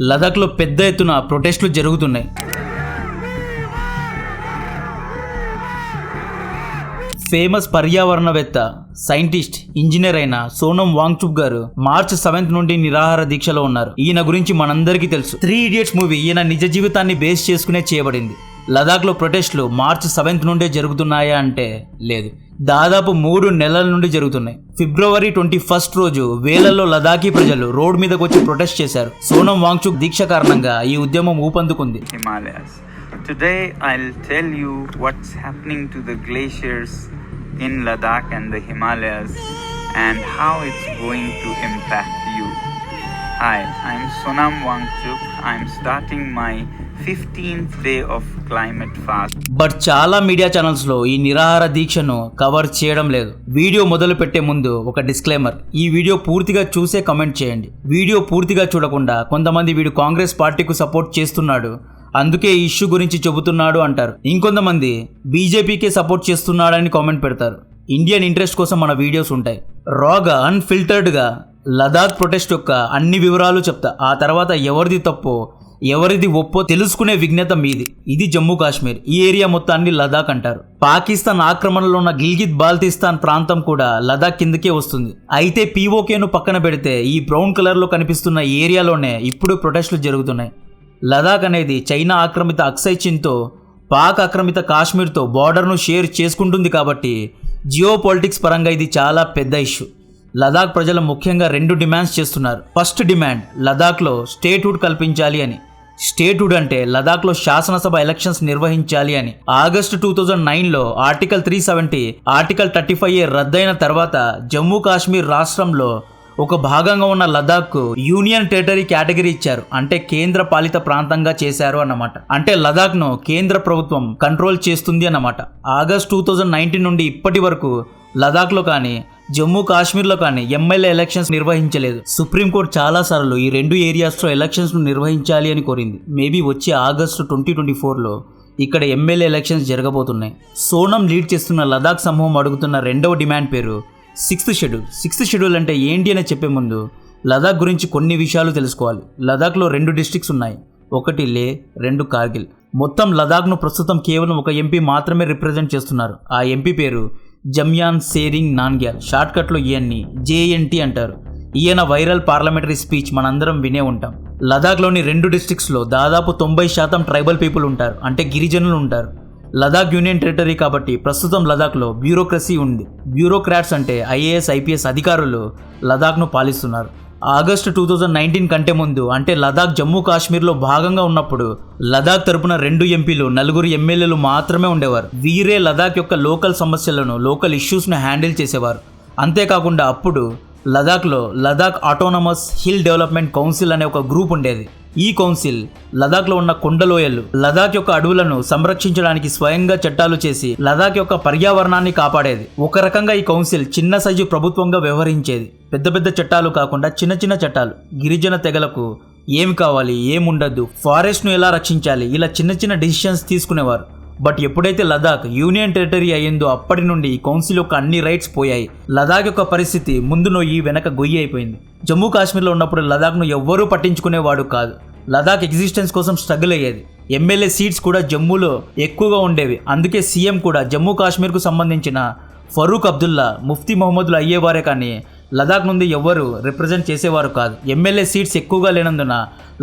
లదాఖ్లో పెద్ద ఎత్తున ప్రొటెస్టులు జరుగుతున్నాయి. ఫేమస్ పర్యావరణవేత్త, సైంటిస్ట్, ఇంజనీర్ అయిన సోనం వాంగ్చుక్ గారు మార్చ్ 7 నుండి నిరాహార దీక్షలో ఉన్నారు. ఈయన గురించి మనందరికీ తెలుసు. 3 Idiots మూవీ ఈయన నిజ జీవితాన్ని బేస్ చేసుకునే చేయబడింది. లదాఖ్లో ప్రొటెస్టులు మార్చ్ 7 నుండే జరుగుతున్నాయా అంటే లేదు, దాదాపు 3 నెలల నుండి జరుగుతున్నాయి. ఫిబ్రవరి 21 రోజు వేలల్లో లదాఖీ ప్రజలు రోడ్ మీదకి వచ్చి ప్రొటెస్ట్ చేశారు. సోనం వాంగ్చుక్ దీక్ష కారణంగా ఈ ఉద్యమం ఊపందుకుంది. Himalayas. Today I'll tell you what's happening to the glaciers in Ladakh and the Himalayas and how it's going to impact you. Hi, I'm Sonam Wangchuk. I'm starting my 15th day of climate fast. But చాలా media channels లో ఈ నిరాహార దీక్షను cover చేయడం లేదు. Video మొదలు పెట్టే ముందు ఒక డిస్క్లైమర్, ఈ వీడియో పూర్తిగా చూసే కమెంట్ చేయండి. వీడియో పూర్తిగా చూడకుండా కొంతమంది వీడు కాంగ్రెస్ పార్టీకు సపోర్ట్ చేస్తున్నాడు, అందుకే ఈ ఇష్యూ గురించి చెబుతున్నాడు అంటారు. ఇంకొంతమంది బీజేపీకే సపోర్ట్ చేస్తున్నాడని కామెంట్ పెడతారు. ఇండియన్ ఇంట్రెస్ట్ కోసం మన వీడియోస్ ఉంటాయి. రాగా అన్ఫిల్టర్డ్గా లదాఖ్ ప్రొటెస్ట్ యొక్క అన్ని వివరాలు చెప్తా. ఆ తర్వాత ఎవరిది తప్పో ఎవరిది ఒప్పో తెలుసుకునే విజ్ఞత మీది. ఇది జమ్మూ కాశ్మీర్. ఈ ఏరియా మొత్తాన్ని లదాఖ్ అంటారు. పాకిస్తాన్ ఆక్రమణలో ఉన్న గిల్గిత్ బాల్టిస్తాన్ ప్రాంతం కూడా లదాఖ్ కిందకే వస్తుంది. అయితే పీఓకేను పక్కన పెడితే ఈ బ్రౌన్ కలర్లో కనిపిస్తున్న ఏరియాలోనే ఇప్పుడు ప్రొటెస్టులు జరుగుతున్నాయి. లదాఖ్ అనేది చైనా ఆక్రమిత అక్సై చిన్తో పాక్ ఆక్రమిత కాశ్మీర్తో బార్డర్ను షేర్ చేసుకుంటుంది కాబట్టి జియో పాలిటిక్స్ పరంగా ఇది చాలా పెద్ద ఇష్యూ. లదాఖ్ ప్రజలు ముఖ్యంగా 2 డిమాండ్స్ చేస్తున్నారు. ఫస్ట్ డిమాండ్ లదాఖ్లో స్టేట్హుడ్ కల్పించాలి అని. స్టేట్హుడ్ అంటే లదాఖ్లో శాసనసభ ఎలక్షన్స్ నిర్వహించాలి అని. ఆగస్టు 2009లో ఆర్టికల్ 370, ఆర్టికల్ 35A రద్దయిన తర్వాత జమ్మూ కాశ్మీర్ రాష్ట్రంలో ఒక భాగంగా ఉన్న లదాఖ్కు యూనియన్ టెరిటరీ కేటగిరీ ఇచ్చారు. అంటే కేంద్ర పాలిత ప్రాంతంగా చేశారు అన్నమాట. అంటే లదాఖ్ను కేంద్ర ప్రభుత్వం కంట్రోల్ చేస్తుంది అన్నమాట. ఆగస్ట్ 2019 నుండి ఇప్పటి వరకు లదాఖ్లో కానీ జమ్మూ కాశ్మీర్లో కానీ ఎమ్మెల్యే ఎలక్షన్స్ నిర్వహించలేదు. సుప్రీంకోర్టు చాలాసార్లు ఈ 2 ఏరియాస్లో ఎలక్షన్స్ను నిర్వహించాలి అని కోరింది. మేబీ వచ్చే ఆగస్టు 2024లో ఇక్కడ ఎమ్మెల్యే ఎలక్షన్స్ జరగబోతున్నాయి. సోనం లీడ్ చేస్తున్న లదాఖ్ సమూహం అడుగుతున్న 2వ డిమాండ్ పేరు 6th షెడ్యూల్. 6th షెడ్యూల్ అంటే ఏంటి అని చెప్పే ముందు లదాఖ్ గురించి కొన్ని విషయాలు తెలుసుకోవాలి. లదాఖ్లో 2 డిస్ట్రిక్ట్స్ ఉన్నాయి. ఒకటి లే, 2 కార్గిల్. మొత్తం లదాఖ్ను ప్రస్తుతం కేవలం ఒక ఎంపీ మాత్రమే రిప్రజెంట్ చేస్తున్నారు. ఆ ఎంపీ పేరు జమ్యాన్ సేరింగ్ నాన్గ్యాల్. షార్ట్కట్లో ఈయన్ని JNT అంటారు. ఈయన వైరల్ పార్లమెంటరీ స్పీచ్ మనందరం వినే ఉంటాం. లదాఖ్లోని 2 డిస్ట్రిక్ట్స్లో దాదాపు 90% ట్రైబల్ పీపుల్ ఉంటారు, అంటే గిరిజనులు ఉంటారు. లదాఖ్ యూనియన్ టెరిటరీ కాబట్టి ప్రస్తుతం లదాఖ్లో బ్యూరోక్రసీ ఉంది. బ్యూరోక్రాట్స్ అంటే IAS IPS అధికారులు లదాఖ్ను పాలిస్తున్నారు. ఆగస్టు 2019 కంటే ముందు, అంటే లదాఖ్ జమ్మూ కాశ్మీర్లో భాగంగా ఉన్నప్పుడు లదాఖ్ తరపున 2 ఎంపీలు, 4 ఎమ్మెల్యేలు మాత్రమే ఉండేవారు. వీరే లదాఖ్ యొక్క లోకల్ సమస్యలను, లోకల్ ఇష్యూస్ను హ్యాండిల్ చేసేవారు. అంతేకాకుండా అప్పుడు లదాఖ్లో Ladakh autonomous hill development council అనే ఒక గ్రూప్ ఉండేది. ఈ కౌన్సిల్ లదాఖ్లో ఉన్న కొండలోయలు, లదాఖ్ యొక్క అడవులను సంరక్షించడానికి స్వయంగా చట్టాలు చేసి లదాఖ్ యొక్క పర్యావరణాన్ని కాపాడేది. ఒక రకంగా ఈ కౌన్సిల్ చిన్న సైజు ప్రభుత్వంగా వ్యవహరించేది. పెద్ద పెద్ద చట్టాలు కాకుండా చిన్న చిన్న చట్టాలు, గిరిజన తెగలకు ఏమి కావాలి, ఏముండద్దు, ఫారెస్ట్ను ఎలా రక్షించాలి, ఇలా చిన్న చిన్న డిసిషన్స్ తీసుకునేవారు. బట్ ఎప్పుడైతే లదాఖ్ యూనియన్ టెరిటరీ అయ్యిందో అప్పటి నుండి ఈ కౌన్సిల్ యొక్క అన్ని రైట్స్ పోయాయి. లదాఖ్ యొక్క పరిస్థితి ముందు నొయ్యి వెనక గొయ్యి అయిపోయింది. జమ్మూ కాశ్మీర్లో ఉన్నప్పుడు లదాఖ్ను ఎవ్వరూ పట్టించుకునేవాడు కాదు. లదాఖ్ ఎగ్జిస్టెన్స్ కోసం స్ట్రగుల్ అయ్యేది. ఎమ్మెల్యే సీట్స్ కూడా జమ్మూలో ఎక్కువగా ఉండేవి. అందుకే సీఎం కూడా జమ్మూ కాశ్మీర్కు సంబంధించిన ఫరూక్ అబ్దుల్లా, ముఫ్తీ మహమ్మద్లు అయ్యేవారే కానీ లదాఖ్ నుండి ఎవ్వరు రిప్రజెంట్ చేసేవారు కాదు. ఎమ్మెల్యే సీట్స్ ఎక్కువగా లేనందున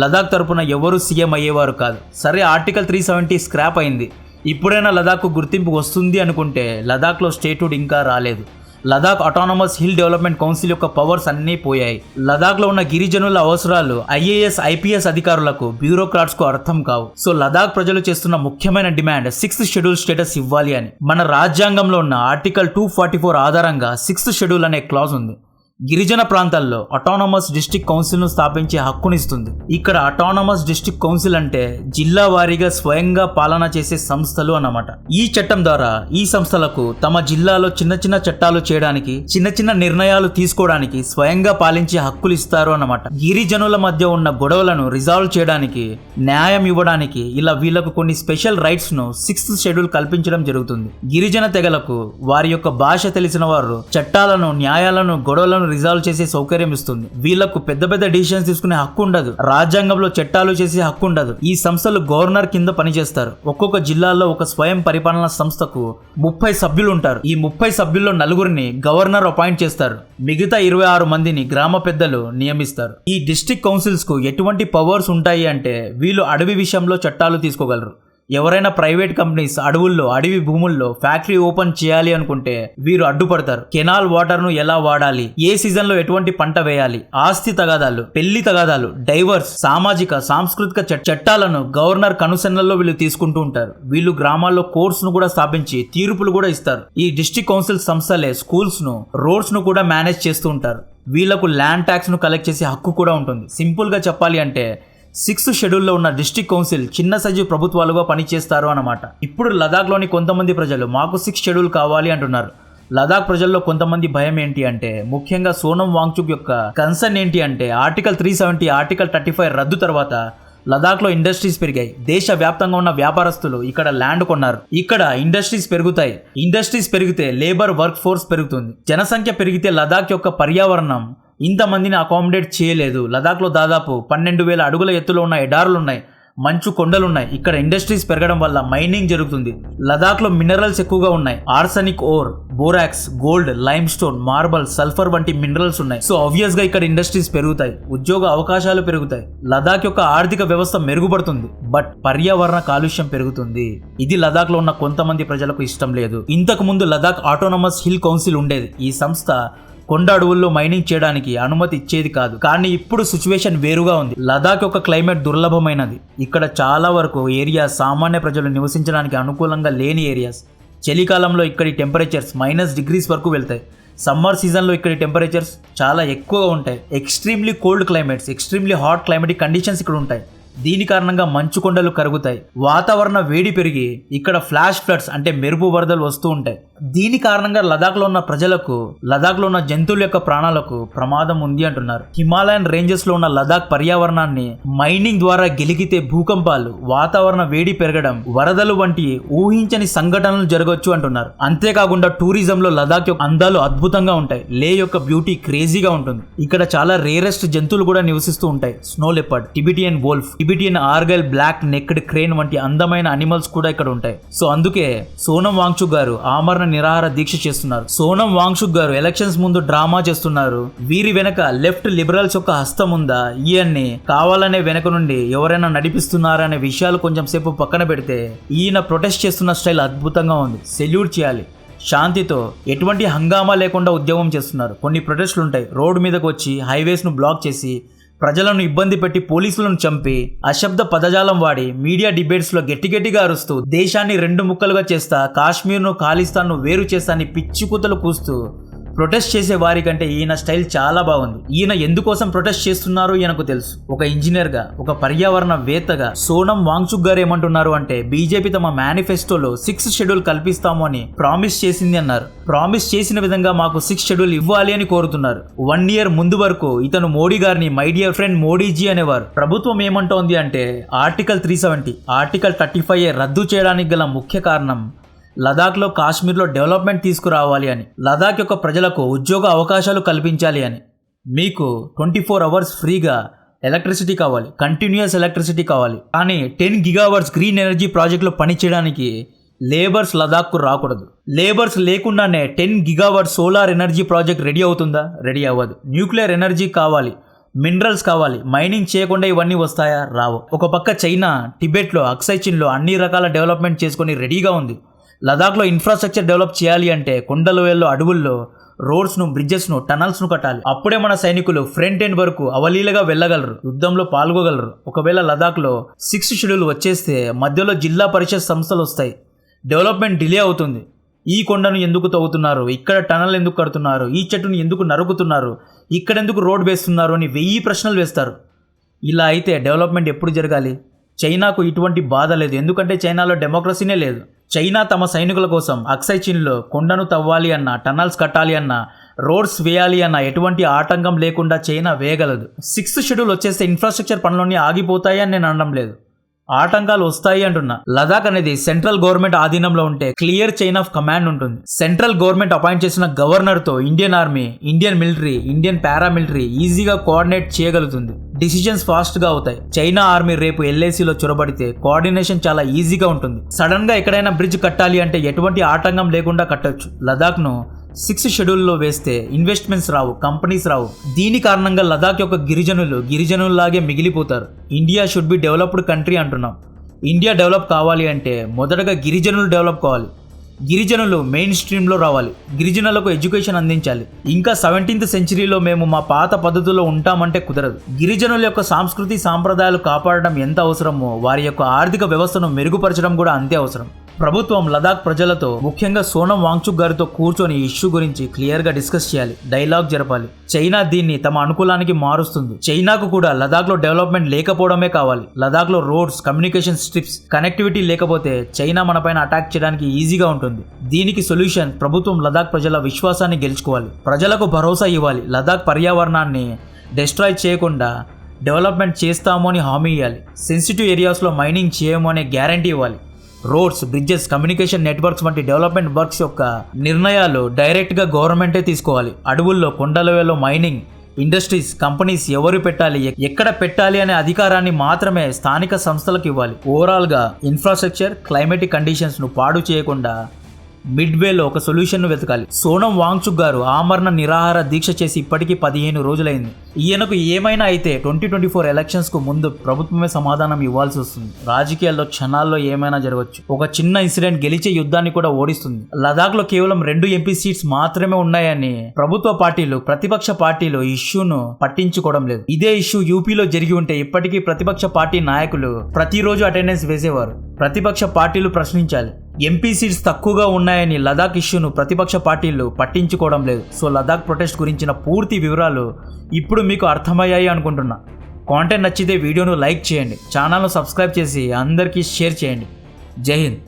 లదాఖ్ తరపున ఎవరు సీఎం అయ్యేవారు కాదు. సరే, ఆర్టికల్ 370 స్క్రాప్ అయింది. ఇప్పుడైనా లదాఖ్కు గుర్తింపు వస్తుంది అనుకుంటే లదాఖ్లో స్టేట్హుడ్ ఇంకా రాలేదు. Ladakh autonomous hill development council యొక్క పవర్స్ అన్నీ పోయాయి. లదాఖ్లో ఉన్న గిరిజనుల అవసరాలు IAS IPS అధికారులకు, బ్యూరోక్రాట్స్కు అర్థం కావు. సో లదాఖ్ ప్రజలు చేస్తున్న ముఖ్యమైన డిమాండ్ 6th షెడ్యూల్ స్టేటస్ ఇవ్వాలి అని. మన రాజ్యాంగంలో ఉన్న ఆర్టికల్ 244 ఆధారంగా 6th షెడ్యూల్ అనే క్లాజ్ ఉంది. గిరిజన ప్రాంతాల్లో ఆటోనమస్ డిస్ట్రిక్ట్ కౌన్సిల్ను స్థాపించే హక్కునిస్తుంది. ఇక్కడ ఆటోనమస్ డిస్ట్రిక్ట్ కౌన్సిల్ అంటే జిల్లా వారీగా స్వయంగా పాలన చేసే సంస్థలు అన్నమాట. ఈ చట్టం ద్వారా ఈ సంస్థలకు తమ జిల్లాలో చిన్న చిన్న చట్టాలు చేయడానికి, చిన్న చిన్న నిర్ణయాలు తీసుకోవడానికి స్వయంగా పాలించే హక్కులు ఇస్తారు అన్నమాట. గిరిజనుల మధ్య ఉన్న గొడవలను రిజాల్వ్ చేయడానికి, న్యాయం ఇవ్వడానికి ఇలా వీళ్లకు కొన్ని స్పెషల్ రైట్స్ ను 6th షెడ్యూల్ కల్పించడం జరుగుతుంది. గిరిజన తెగలకు వారి యొక్క భాష తెలిసిన వారు చట్టాలను, న్యాయాలను, గొడవలను రిజాల్వ్ చేసే సౌకర్యం ఇస్తుంది. వీళ్లకు పెద్ద పెద్ద డిసిషన్స్ తీసుకునే హక్కు ఉండదు. రాజ్యాంగంలో చట్టాలు చేసే హక్కు ఉండదు. ఈ సంస్థలు గవర్నర్ కింద పనిచేస్తారు. ఒక్కొక్క జిల్లాలో ఒక స్వయం పరిపాలన సంస్థకు 30 సభ్యులు ఉంటారు. ఈ 30 సభ్యుల్లో 4 గవర్నర్ అపాయింట్ చేస్తారు. మిగతా 26 మందిని గ్రామ పెద్దలు నియమిస్తారు. ఈ డిస్ట్రిక్ట్ కౌన్సిల్స్ కు ఎటువంటి పవర్స్ ఉంటాయి అంటే వీళ్ళు అడవి విషయంలో చట్టాలు తీసుకోగలరు. ఎవరైనా ప్రైవేట్ కంపెనీస్ అడవుల్లో అడవి భూముల్లో ఫ్యాక్టరీ ఓపెన్ చేయాలి అనుకుంటే వీరు అడ్డుపడతారు. కెనాల్ వాటర్ ను ఎలా వాడాలి, ఏ సీజన్ లో ఎటువంటి పంట వేయాలి, ఆస్తి తగాదాలు, పెళ్లి తగాదాలు, డైవర్స్, సామాజిక సాంస్కృతిక చట్టాలను గవర్నర్ కనుసన్నల్లో వీళ్ళు తీసుకుంటూ ఉంటారు. వీళ్ళు గ్రామాల్లో కోర్ట్స్ ను కూడా స్థాపించి తీర్పులు కూడా ఇస్తారు. ఈ డిస్ట్రిక్ట్ కౌన్సిల్ సంస్థలే స్కూల్స్ ను, రోడ్స్ ను కూడా మేనేజ్ చేస్తూ ఉంటారు. వీళ్లకు ల్యాండ్ ట్యాక్స్ ను కలెక్ట్ చేసే హక్కు కూడా ఉంటుంది. సింపుల్ గా చెప్పాలి అంటే 6th షెడ్యూల్లో ఉన్న డిస్ట్రిక్ట్ కౌన్సిల్ చిన్న సైజు ప్రభుత్వాలుగా పనిచేస్తారు అన్నమాట. ఇప్పుడు లదాఖ్లోని కొంతమంది ప్రజలు మాకు 6th షెడ్యూల్ కావాలి అంటున్నారు. లదాఖ్ ప్రజల్లో కొంతమంది భయం ఏంటి అంటే ముఖ్యంగా సోనం వాంగ్చుక్ యొక్క కన్సర్న్ ఏంటి అంటే ఆర్టికల్ 370, ఆర్టికల్ 35 రద్దు తర్వాత లదాఖ్లో ఇండస్ట్రీస్ పెరిగాయి. దేశ వ్యాప్తంగా ఉన్న వ్యాపారస్తులు ఇక్కడ ల్యాండ్ కొన్నారు. ఇక్కడ ఇండస్ట్రీస్ పెరుగుతాయి. ఇండస్ట్రీస్ పెరిగితే లేబర్ వర్క్ ఫోర్స్ పెరుగుతుంది. జనసంఖ్య పెరిగితే లదాఖ్ యొక్క పర్యావరణం ఇంతమందిని అకామిడేట్ చేయలేదు. లదాఖ్లో దాదాపు 12,000 అడుగుల ఎత్తులో ఉన్న ఎడారులున్నాయి, మంచు కొండలున్నాయి. ఇక్కడ ఇండస్ట్రీస్ పెరగడం వల్ల మైనింగ్ జరుగుతుంది. లదాఖ్లో మినరల్స్ ఎక్కువగా ఉన్నాయి. Arsenic ore, borax, gold, limestone, marble, sulphur వంటి మినరల్స్ ఉన్నాయి. సో ఆబ్వియస్ గా ఇక్కడ ఇండస్ట్రీస్ పెరుగుతాయి, ఉద్యోగ అవకాశాలు పెరుగుతాయి. లదాఖ్ యొక్క ఆర్థిక వ్యవస్థ మెరుగుపడుతుంది. బట్ పర్యావరణ కాలుష్యం పెరుగుతుంది. ఇది లదాఖ్ లో ఉన్న కొంతమంది ప్రజలకు ఇష్టం లేదు. ఇంతకు ముందు లదాఖ్ ఆటోనమస్ హిల్ కౌన్సిల్ ఉండేది. ఈ సంస్థ కొండ అడవుల్లో మైనింగ్ చేయడానికి అనుమతి ఇచ్చేది కాదు. కానీ ఇప్పుడు సిచ్యువేషన్ వేరుగా ఉంది. లదాఖ్ యొక్క క్లైమేట్ దుర్లభమైనది. ఇక్కడ చాలా వరకు ఏరియాస్ సామాన్య ప్రజలు నివసించడానికి అనుకూలంగా లేని ఏరియాస్. చలికాలంలో ఇక్కడి టెంపరేచర్స్ -డిగ్రీస్ వరకు వెళ్తాయి. సమ్మర్ సీజన్లో ఇక్కడి టెంపరేచర్స్ చాలా ఎక్కువగా ఉంటాయి. Extremely cold climates, extremely hot climatic conditions ఇక్కడ ఉంటాయి. దీని కారణంగా మంచు కొండలు కరుగుతాయి. వాతావరణ వేడి పెరిగి ఇక్కడ ఫ్లాష్ ఫ్లడ్స్ అంటే మెరుపు వరదలు వస్తూ ఉంటాయి. దీని కారణంగా లదాఖ్లో ఉన్న ప్రజలకు, లదాఖ్లో ఉన్న జంతువుల యొక్క ప్రాణాలకు ప్రమాదం ఉంది అంటున్నారు. హిమాలయన్ రేంజెస్ లో ఉన్న లదాఖ్ పర్యావరణాన్ని మైనింగ్ ద్వారా గెలిగితే భూకంపాలు, వాతావరణ వేడి పెరగడం, వరదలు వంటి ఊహించని సంఘటనలు జరగవచ్చు అంటున్నారు. అంతేకాకుండా టూరిజం లో లదాఖ్ యొక్క అందాలు అద్భుతంగా ఉంటాయి. లే యొక్క బ్యూటీ క్రేజీగా ఉంటుంది. ఇక్కడ చాలా రేరెస్ట్ జంతువులు కూడా నివసిస్తూ ఉంటాయి. Snow leopard, Tibetan wolf, Tibetan argali, black necked crane వంటి అందమైన అనిమల్స్ కూడా ఇక్కడ ఉంటాయి. సో అందుకే సోనం వాంగ్చుక్ గారు ఆమరణ నిరాహార దీక్ష చేస్తున్నారు. సోనం వాంగ్చుక్ గారు ఎలక్షన్స్ ముందు డ్రామా చేస్తున్నారు. వీరి వెనక లెఫ్ట్ లిబరల్స్ యొక్క హస్తం ఉందా, ఈయన్ని కావాలనే వెనక నుండి ఎవరైనా నడిపిస్తున్నారా అనే విషయాలు కొంచెం సేపు పక్కన పెడితే ఈయన ప్రొటెస్ట్ చేస్తున్న స్టైల్ అద్భుతంగా ఉంది. సెల్యూట్ చేయాలి. శాంతితో ఎటువంటి హంగామా లేకుండా ఉద్యమం చేస్తున్నారు. కొన్ని ప్రొటెస్టులు ఉంటాయి, రోడ్డు మీదకి వచ్చి హైవేస్ ను బ్లాక్ చేసి ప్రజలను ఇబ్బంది పెట్టి పోలీసులను చంపి అశబ్ద పదజాలం వాడి మీడియా డిబేట్స్ లో గట్టిగా అరుస్తూ దేశాన్ని 2 ముక్కలుగా చేస్తా, కాశ్మీర్ను ఖాళిస్తాన్ను వేరు చేస్తా అని పిచ్చి కూతలు కూస్తూ ప్రొటెస్ట్ చేసే వారి కంటే ఈయన స్టైల్ చాలా బాగుంది. ఈయన ఎందుకోసం ప్రొటెస్ట్ చేస్తున్నారో ఈయనకు తెలుసు. ఒక ఇంజనీర్ గా, ఒక పర్యావరణ వేత్తగా సోనం వాంగ్చుక్ గారు ఏమంటున్నారు అంటే బీజేపీ తమ మేనిఫెస్టోలో 6th షెడ్యూల్ కల్పిస్తాము అని ప్రామిస్ చేసింది అన్నారు. ప్రామిస్ చేసిన విధంగా మాకు 6th షెడ్యూల్ ఇవ్వాలి అని కోరుతున్నారు. 1 year ముందు వరకు ఇతను మోడీ గారిని మై డియర్ ఫ్రెండ్ మోడీజీ అనేవారు. ప్రభుత్వం ఏమంటోంది అంటే ఆర్టికల్ 370, ఆర్టికల్ 35 రద్దు చేయడానికి గల ముఖ్య కారణం లదాఖ్లో, కాశ్మీర్లో డెవలప్మెంట్ తీసుకురావాలి అని, లదాఖ్ యొక్క ప్రజలకు ఉద్యోగ అవకాశాలు కల్పించాలి అని. మీకు 24 hours ఫ్రీగా ఎలక్ట్రిసిటీ కావాలి, కంటిన్యూస్ ఎలక్ట్రిసిటీ కావాలి. కానీ 10 GW గ్రీన్ ఎనర్జీ ప్రాజెక్టులో పనిచేయడానికి లేబర్స్ లదాఖ్కు రాకూడదు. లేబర్స్ లేకుండానే 10 GW solar energy project ready అవుతుందా? రెడీ అవ్వదు. న్యూక్లియర్ ఎనర్జీ కావాలి, మినరల్స్ కావాలి. మైనింగ్ చేయకుండా ఇవన్నీ వస్తాయా? రావు. ఒక పక్క చైనా టిబెట్లో, అక్సై చిన్లో అన్ని రకాల డెవలప్మెంట్ చేసుకొని రెడీగా ఉంది. లదాఖ్లో ఇన్ఫ్రాస్ట్రక్చర్ డెవలప్ చేయాలి అంటే కొండ లోయల్లో, అడవుల్లో రోడ్స్ను, బ్రిడ్జెస్ను, టనల్స్ను కట్టాలి. అప్పుడే మన సైనికులు ఫ్రంట్ ఎండ్ వరకు అవలీలగా వెళ్ళగలరు, యుద్ధంలో పాల్గొగలరు. ఒకవేళ లదాఖ్లో 6th షెడ్యూల్ వచ్చేస్తే మధ్యలో జిల్లా పరిషత్ సంస్థలు వస్తాయి. డెవలప్మెంట్ డిలే అవుతుంది. ఈ కొండను ఎందుకు తవ్వుతున్నారు, ఇక్కడ టనల్ ఎందుకు కడుతున్నారు, ఈ చెట్టును ఎందుకు నరుకుతున్నారు, ఇక్కడెందుకు రోడ్ వేస్తున్నారు అని 1000 ప్రశ్నలు వేస్తారు. ఇలా అయితే డెవలప్మెంట్ ఎప్పుడు జరగాలి? చైనాకు ఇటువంటి బాధ లేదు, ఎందుకంటే చైనాలో డెమోక్రసీనే లేదు. చైనా తమ సైనికుల కోసం అక్సై చిన్లో కొండను తవ్వాలి అన్నా, టనల్స్ కట్టాలి అన్నా, రోడ్స్ వేయాలి అన్న ఎటువంటి ఆటంకం లేకుండా చైనా వేయగలదు. 6th షెడ్యూల్ వచ్చేస్తే ఇన్ఫ్రాస్ట్రక్చర్ పనులన్నీ ఆగిపోతాయి అని నేను అనడం లేదు. ఆటంకాలు వస్తాయి అంటున్నా. లదాఖ్ అనేది సెంట్రల్ గవర్నమెంట్ ఆధీనంలో ఉంటే క్లియర్ చైన్ ఆఫ్ కమాండ్ ఉంటుంది. సెంట్రల్ గవర్నమెంట్ అపాయింట్ చేసిన గవర్నర్ తో Indian army, Indian military, Indian paramilitary ఈజీగా కోఆర్డినేట్ చేయగలుగుతుంది. డిసిజన్స్ ఫాస్ట్ గా అవుతాయి. చైనా ఆర్మీ రేపు ఎల్ఏసీలో చొరబడితే కోఆర్డినేషన్ చాలా ఈజీగా ఉంటుంది. సడన్ గా ఎక్కడైనా బ్రిడ్జ్ కట్టాలి అంటే ఎటువంటి ఆటంకం లేకుండా కట్టొచ్చు. లదాఖ్ ను 6th షెడ్యూల్లో వేస్తే ఇన్వెస్ట్మెంట్స్ రావు, కంపెనీస్ రావు. దీని కారణంగా లదాఖ్ యొక్క గిరిజనుల్లాగే మిగిలిపోతారు. India should be developed country అంటున్నాం. ఇండియా డెవలప్ కావాలి అంటే మొదటగా గిరిజనులు డెవలప్ కావాలి. గిరిజనులు మెయిన్ స్ట్రీమ్లో రావాలి. గిరిజనులకు ఎడ్యుకేషన్ అందించాలి. ఇంకా 17th సెంచరీలో మేము మా పాత పద్ధతుల్లో ఉంటామంటే కుదరదు. గిరిజనుల యొక్క సంస్కృతి సాంప్రదాయాలు కాపాడడం ఎంత అవసరమో వారి యొక్క ఆర్థిక వ్యవస్థను మెరుగుపరచడం కూడా అంతే అవసరం. ప్రభుత్వం లదాఖ్ ప్రజలతో, ముఖ్యంగా సోనం వాంగ్చుక్ గారితో కూర్చొని ఇష్యూ గురించి క్లియర్ గా డిస్కస్ చేయాలి, డైలాగ్ జరపాలి. చైనా దీన్ని తమ అనుకూలానికి మారుస్తుంది. చైనాకు కూడా లదాఖ్ లో డెవలప్మెంట్ లేకపోవడమే కావాలి. లదాఖ్ లో రోడ్స్, కమ్యూనికేషన్ స్ట్రిప్స్, కనెక్టివిటీ లేకపోతే చైనా మన పైన అటాక్ చేయడానికి ఈజీగా ఉంటుంది. దీనికి సొల్యూషన్ ప్రభుత్వం లదాఖ్ ప్రజల విశ్వాసాన్ని గెలుచుకోవాలి, ప్రజలకు భరోసా ఇవ్వాలి. లదాఖ్ పర్యావరణాన్ని డిస్ట్రాయ్ చేయకుండా డెవలప్మెంట్ చేస్తాము అని హామీ ఇవ్వాలి. సెన్సిటివ్ ఏరియాస్లో మైనింగ్ చేయము అనే గ్యారంటీ ఇవ్వాలి. రోడ్స్, బ్రిడ్జెస్, కమ్యూనికేషన్ నెట్వర్క్స్ వంటి డెవలప్మెంట్ వర్క్స్ యొక్క నిర్ణయాలు డైరెక్ట్గా గవర్నమెంటే తీసుకోవాలి. అడవుల్లో, కొండలలో మైనింగ్ ఇండస్ట్రీస్, కంపెనీస్ ఎవరు పెట్టాలి, ఎక్కడ పెట్టాలి అనే అధికారాన్ని మాత్రమే స్థానిక సంస్థలకు ఇవ్వాలి. ఓవరాల్గా ఇన్ఫ్రాస్ట్రక్చర్, క్లైమేటిక్ కండిషన్స్ను పాడు చేయకుండా మిడ్వేలో ఒక సొల్యూషన్ను వెతకాలి. సోనం వాంగ్చుక్ గారు ఆమరణ నిరాహార దీక్ష చేసి ఇప్పటికీ 15 రోజులైంది. ఈయనకు ఏమైనా అయితే 2024 ఎలక్షన్స్కు ముందు ప్రభుత్వమే సమాధానం ఇవ్వాల్సి వస్తుంది. రాజకీయాల్లో క్షణాల్లో ఏమైనా జరగవచ్చు. ఒక చిన్న ఇన్సిడెంట్ గెలిచే యుద్ధాన్ని కూడా ఓడిస్తుంది. లదాఖ్లో కేవలం 2 ఎంపీ సీట్స్ మాత్రమే ఉన్నాయని ప్రభుత్వ పార్టీలు, ప్రతిపక్ష పార్టీలు ఇష్యూను పట్టించుకోవడం లేదు. ఇదే ఇష్యూ యూపీలో జరిగి ఉంటే ఇప్పటికీ ప్రతిపక్ష పార్టీ నాయకులు ప్రతిరోజు అటెండెన్స్ వేసేవారు. ప్రతిపక్ష పార్టీలు ప్రశ్నించాలి. ఎంపీ సీట్స్ తక్కువగా ఉన్నాయని లదాఖ్ ఇష్యూను ప్రతిపక్ష పార్టీలు పట్టించుకోవడం లేదు. సో లదాఖ్ ప్రొటెస్ట్ గురించిన పూర్తి వివరాలు ఇప్పుడు మీకు అర్థమయ్యాయి అనుకుంటున్నా. కాంటెంట్ నచ్చితే వీడియోను లైక్ చేయండి, ఛానల్ను సబ్స్క్రైబ్ చేసి అందరికీ షేర్ చేయండి. జై హింద్.